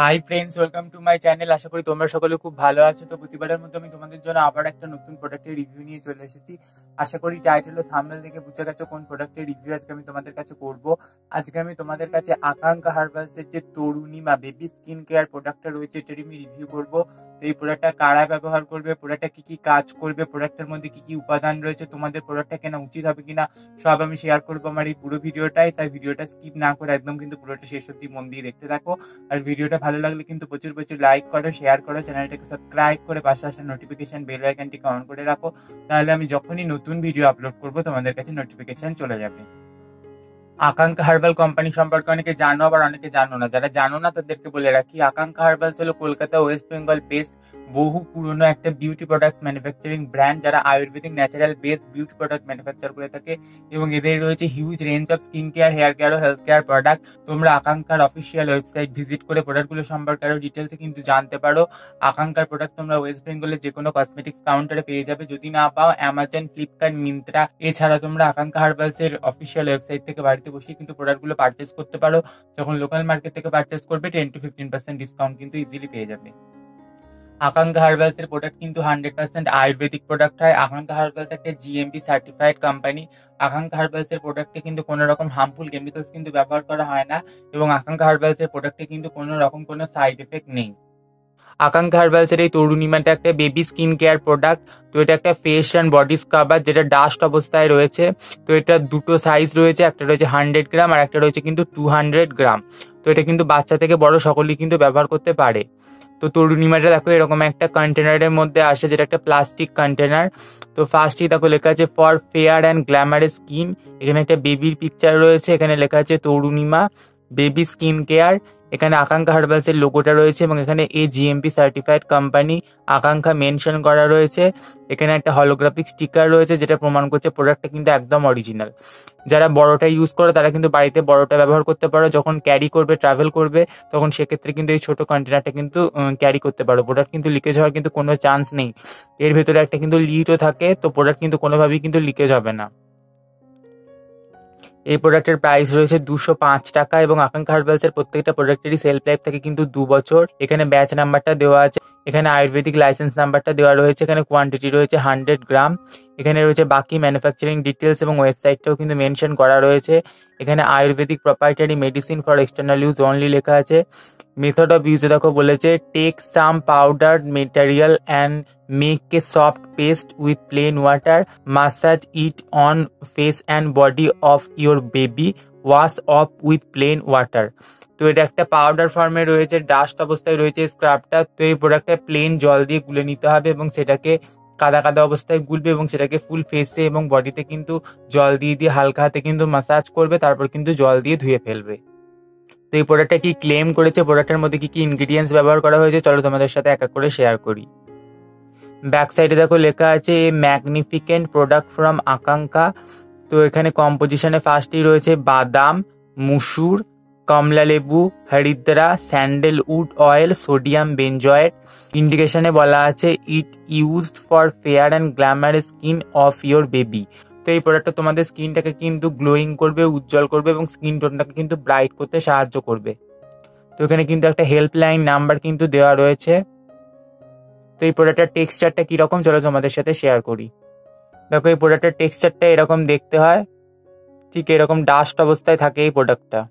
High friends, welcome to my channel. আশা করি তোমরা সকলে খুব ভালো আছো। তো প্রতিবারের মধ্যে আমি তোমাদের জন্য আবার একটা নতুন প্রোডাক্টের রিভিউ নিয়ে চলে এসেছি। আশা করি টাইটেল ও থাম্বনেল দেখে বুঝে গেছো কোন প্রোডাক্টের রিভিউ আজকে আমি তোমাদের কাছে করব। আজকে আমি তোমাদের কাছে আকাঙ্ক্ষা হার্বালসের যে তরুণিমা বেবি স্কিন কেয়ার প্রোডাক্টটা রয়েছে এটার আমি রিভিউ করব। তো এই প্রোডাক্টটা কারা ব্যবহার করবে, প্রোডাক্টটা কি কি কাজ করবে, প্রোডাক্টের মধ্যে কি কি উপাদান রয়েছে, তোমাদের প্রোডাক্টটা কেনা উচিত হবে কিনা সব আমি শেয়ার করবো আমার এই পুরো ভিডিওটাই। তাই ভিডিওটা স্কিপ না করে একদম কিন্তু পুরোটা শেষ অবধি মন দিয়ে দেখতে থাকো। আর ভিডিওটা ভালো লাগলে কিন্তু প্রচুর লাইক করো, শেয়ার করো, চ্যানেলটাকে সাবস্ক্রাইব করে পাশে আসা নোটিফিকেশন বেল আইকনটিকে অন করে রাখো। তাহলে আমি যখনই নতুন ভিডিও আপলোড করবো তোমাদের কাছে নোটিফিকেশন চলে যাবে। আকাঙ্ক্ষা হার্বাল কোম্পানি সম্পর্কে অনেকে জানো, আবার অনেকে জানো না। যারা জানো না তাদেরকে বলে রাখি, আকাঙ্ক্ষা হার্বালস হলো কলকাতা ওয়েস্ট বেঙ্গল বেসড বহু পুরনো একটা বিউটি প্রোডাক্টস ম্যানুফ্যাকচারিং ব্র্যান্ড, যারা ayurvedic natural based beauty product manufacture করে থাকে এবং এদের রয়েছে huge range of skin care, hair care ও হেলথ কেয়ার প্রোডাক্ট। তোমরা আকাঙ্ক্ষার অফিসিয়াল ওয়েবসাইট ভিজিট করে প্রোডাক্টগুলো সম্পর্কে আরো ডিটেলসে কিন্তু জানতে পারো। আকাঙ্ক্ষার প্রোডাক্ট তোমরা ওয়েস্ট বেঙ্গলের যে কোনো কসমেটিক্স কাউন্টারে পেয়ে যাবে। যদি না পাও, অ্যামাজন, ফ্লিপকার্ট, মিন্ত্রা এছাড়া তোমরা আকাঙ্ক্ষা হার্বালস এর অফিসিয়াল ওয়েবসাইট থেকে বাড়িতে বসে কিন্তু প্রোডাক্টগুলো পারচেস করতে পারো। যখন লোকাল মার্কেট থেকে পারচেস করবে 10 to 15% ডিসকাউন্ট কিন্তু ইজিলি পেয়ে যাবে। আকাঙ্ক্ষা হার্বালস এর প্রোডাক্ট কিন্তু 100% আয়ুর্বেদিক প্রোডাক্ট হয়। আকাঙ্ক্ষা হার্বালস একটা জিএমপি সার্টিফাইড কোম্পানি। আকাঙ্ক্ষা হার্বালস এর প্রোডাক্টে কিন্তু কোনো রকম হার্মফুল কেমিক্যালস কিন্তু ব্যবহার করা হয় না এবং আকাঙ্ক্ষা হার্বালস এর প্রোডাক্টে কিন্তু কোনো রকম কোনো সাইড এফেক্ট নেই। আকাঙ্ক্ষা হার্বালসের এই তরুণিমাটা একটা বেবি স্কিন কেয়ার প্রোডাক্ট। তো এটা একটা ফেস অ্যান্ড বডি স্ক্রাবার যেটা ডাস্ট অবস্থায় রয়েছে। তো এটা দুটো সাইজ রয়েছে, একটা রয়েছে 100 গ্রাম আর একটা রয়েছে কিন্তু 200 গ্রাম। তো এটা কিন্তু বাচ্চা থেকে বড় সকলেই কিন্তু ব্যবহার করতে পারে। তো তরুণিমাটা দেখো এরকম একটা কন্টেনারের মধ্যে আসে, যেটা একটা প্লাস্টিক কন্টেনার। তো ফার্স্টেই দেখো লেখা আছে for fair and glamorous skin. এখানে একটা বেবির পিকচার রয়েছে, এখানে লেখা আছে তরুণিমা বেবি স্কিন কেয়ার। এখানে আকাঙ্ক্ষা হার্বালস এর লোগোটা রয়েছে এবং এখানে জিএমপি সার্টিফাইড কোম্পানি আকাঙ্ক্ষা মেনশন করা রয়েছে। এখানে একটা হলোগ্রাফিক স্টিকার রয়েছে যেটা প্রমাণ করছে প্রোডাক্টটা কিন্তু একদম অরিজিনাল। যারা বড়টা ইউজ করে তারা কিন্তু বাড়িতে বড়টা ব্যবহার করতে পারো। যখন ক্যারি করবে, ট্রাভেল করবে, তখন সেক্ষেত্রে কিন্তু এই ছোট কন্টেনারটা কিন্তু ক্যারি করতে পারো। প্রোডাক্ট কিন্তু লিকেজ হওয়ার কিন্তু কোনো চান্স নেই। এর ভেতরে একটা কিন্তু লিডও থাকে, তো প্রোডাক্ট কিন্তু কোনোভাবেই কিন্তু লিকেজ হবে না। এই প্রোডাক্টের প্রাইস রয়েছে 205 টাকা এবং আকাঙ্ক্ষা হার্বালস এর প্রত্যেকটা প্রোডাক্টেরই সেলফ লাইফ থাকে কিন্তু 2 বছর। এখানে ব্যাচ নাম্বারটা দেওয়া আছে, এখানে আয়ুর্বেদিক লাইসেন্স নাম্বারটা দেওয়া রয়েছে, এখানে কোয়ান্টিটি রয়েছে 100 গ্রাম। এখানে রয়েছে বাকি ম্যানুফ্যাকচারিং ডিটেলস এবং ওয়েবসাইটটাও কিন্তু মেনশন করা রয়েছে। এখানে ayurvedic proprietary medicine for external use only লেখা আছে। মেথড অফ ইউজে দেখো বলেছে take some powder material and make a soft paste with plain water, massage it on face and body of your baby, wash off with plain water. তো এটা একটা powder ফর্মে রয়েছে, ডাস্ট অবস্থায় রয়েছে স্ক্রাবটা। তো এই প্রোডাক্টটা প্লেন জল দিয়ে গুলে নিতে হবে এবং সেটাকে কাদা কাদা অবস্থায় গুলবে এবং সেটাকে ফুল ফেসে এবং বডিতে কিন্তু জল দিয়ে হালকা হাতে কিন্তু মাসাজ করবে, তারপর কিন্তু জল দিয়ে ধুয়ে ফেলবে। তো এই প্রোডাক্টটা কি ক্লেম করেছে, প্রোডাক্টের মধ্যে কি কি ইনগ্রিডিয়েন্টস ব্যবহার করা হয়েছে, চলো তোমাদের সাথে এক এক করে শেয়ার করি। ব্যাক সাইডে দেখো লেখা আছে এ ম্যাগনিফিকেন্ট প্রোডাক্ট ফ্রম আকাঙ্ক্ষা। তো এখানে কম্পোজিশনে ফার্স্টেই রয়েছে বাদাম, মুসুর, কমলা লেবু, হরিদ্রা, স্যান্ডেলউড অয়েল, সোডিয়াম বেনজয়েট। ইন্ডিকেশনে বলা আছে it used for fair and glamorous skin of your baby. তো এই প্রোডাক্টটা তোমাদের স্কিনটাকে কিন্তু গ্লোয়িং করবে, উজ্জ্বল করবে এবং স্কিন টোনটাকে কিন্তু ব্রাইট করতে সাহায্য করবে। তো এখানে কিন্তু একটা হেল্পলাইন নাম্বার কিন্তু দেওয়া রয়েছে। তো এই প্রোডাক্টের টেক্সচারটা কিরকম চলো তোমাদের সাথে শেয়ার করি। দেখো এই প্রোডাক্টের টেক্সচারটা এরকম দেখতে হয়, ঠিক এরকম ডাস্ট অবস্থায় থাকে এই প্রোডাক্টটা।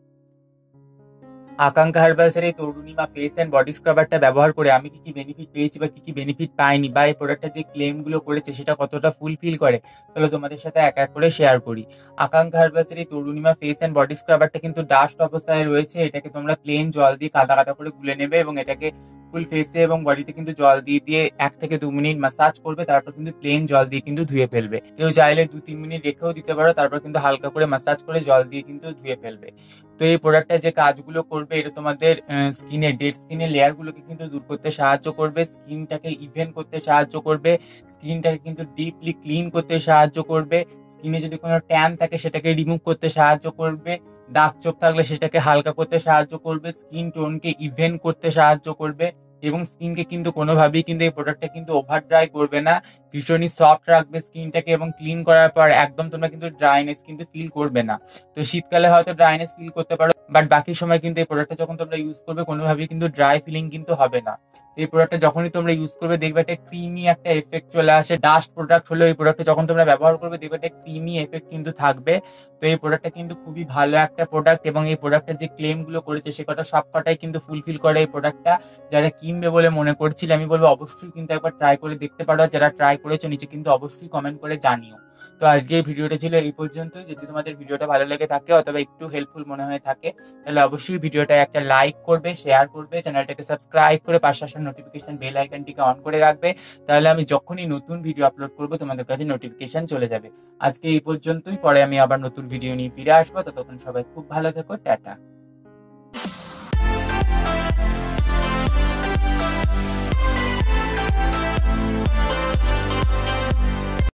আকাঙ্ক্ষা হার্বালসের এই তরুণিমা ফেস অ্যান্ড বডি স্ক্রাবারটা ব্যবহার করে আমি কি কি বেনিফিট পেয়েছি বা কি কি বেনিফিট পাইনি, বা এই প্রোডাক্টটা যে ক্লেমগুলো করেছে সেটা কতটা ফুলফিল করে, চলো তোমাদের সাথে এক এক করে শেয়ার করি। আকাঙ্ক্ষা হার্বালসের এই তরুণিমা ফেস অ্যান্ড বডি স্ক্রাবারটা কিন্তু ডাস্ট অবস্থায় রয়েছে। এটাকে তোমরা প্লেন জল দিয়ে কাদা কাদা করে গুলে নেবে এবং এটাকে ফুল ফেসে এবং বডিতে কিন্তু জল দিয়ে 1 থেকে 2 মিনিট মাসাজ করবে, তারপর কিন্তু প্লেন জল দিয়ে কিন্তু ধুয়ে ফেলবে। কেউ চাইলে 2-3 মিনিট রেখেও দিতে পারো, তারপর কিন্তু হালকা করে মাসাজ করে জল দিয়ে কিন্তু ধুয়ে ফেলবে। তো এই প্রোডাক্টটা যে কাজগুলো করবে, এটা তোমাদের স্কিনের ডেড স্কিনের লেয়ার গুলোকে কিন্তু দূর করতে সাহায্য করবে, স্কিনটাকে ইভেন করতে সাহায্য করবে, স্কিনটাকে কিন্তু ডিপলি ক্লিন করতে সাহায্য করবে, স্কিনে যদি কোনো ট্যান থাকে সেটাকে রিমুভ করতে সাহায্য করবে, দাগ চোখ থাকলে সেটাকে হালকা করতে সাহায্য করবে, স্কিন টোনকে ইভেন করতে সাহায্য করবে এবং স্কিনকে কিন্তু কোনোভাবেই কিন্তু এই প্রোডাক্টটা কিন্তু ওভার ড্রাই করবে না, ভীষণই সফট রাখবে স্কিনটাকে, এবং ক্লিন করার পর একদম তোমরা কিন্তু ড্রাইনেস কিন্তু ফিল করবে না। তো শীতকালে হয়তো ড্রাইনেস ফিল করতে পারো, বাট বাকি সময় কিন্তু এই প্রোডাক্টটা যখন তোমরা ইউজ করবে কোনোভাবেই কিন্তু ড্রাই ফিলিং কিন্তু হবে না। তো এই প্রোডাক্টটা যখনই তোমরা ইউজ করবে দেখবে একটা ক্রিমি একটা এফেক্ট চলে আসে। ডাস্ট প্রোডাক্ট হলেও এই প্রোডাক্টটা যখন তোমরা ব্যবহার করবে দেখবে একটা ক্রিমি এফেক্ট কিন্তু থাকবে। তো এই প্রোডাক্টটা কিন্তু খুবই ভালো একটা প্রোডাক্ট, এবং এই প্রোডাক্টের যে ক্লেম গুলো করেছে সে কটা সব কটাই কিন্তু ফুলফিল করে এই প্রোডাক্টটা। যারা কিনবে বলে মনে করছিলে আমি বলবো অবশ্যই কিন্তু একবার ট্রাই করে দেখতে পারো। যারা ট্রাই করেছো নিচে কিন্তু অবশ্যই কমেন্ট করে জানিও। তো আজকের ভিডিওটা ছিল এই পর্যন্ত। যদি তোমাদের ভিডিওটা ভালো লেগে থাকে অথবা একটু হেল্পফুল মনে হয়ে থাকে তাহলে অবশ্যই ভিডিওটা একটা লাইক করবে, শেয়ার করবে, চ্যানেলটাকে সাবস্ক্রাইব করে পাশে আসা নোটিফিকেশন বেল আইকনটিকে অন করে রাখবে। তাহলে আমি যখনই নতুন ভিডিও আপলোড করবো তোমাদের কাছে নোটিফিকেশন চলে যাবে। আজকে এই পর্যন্তই, পরে আমি আবার নতুন ভিডিও নিয়ে ফিরে আসবো। ততক্ষণ সবাই খুব ভালো থেকো, টাটা।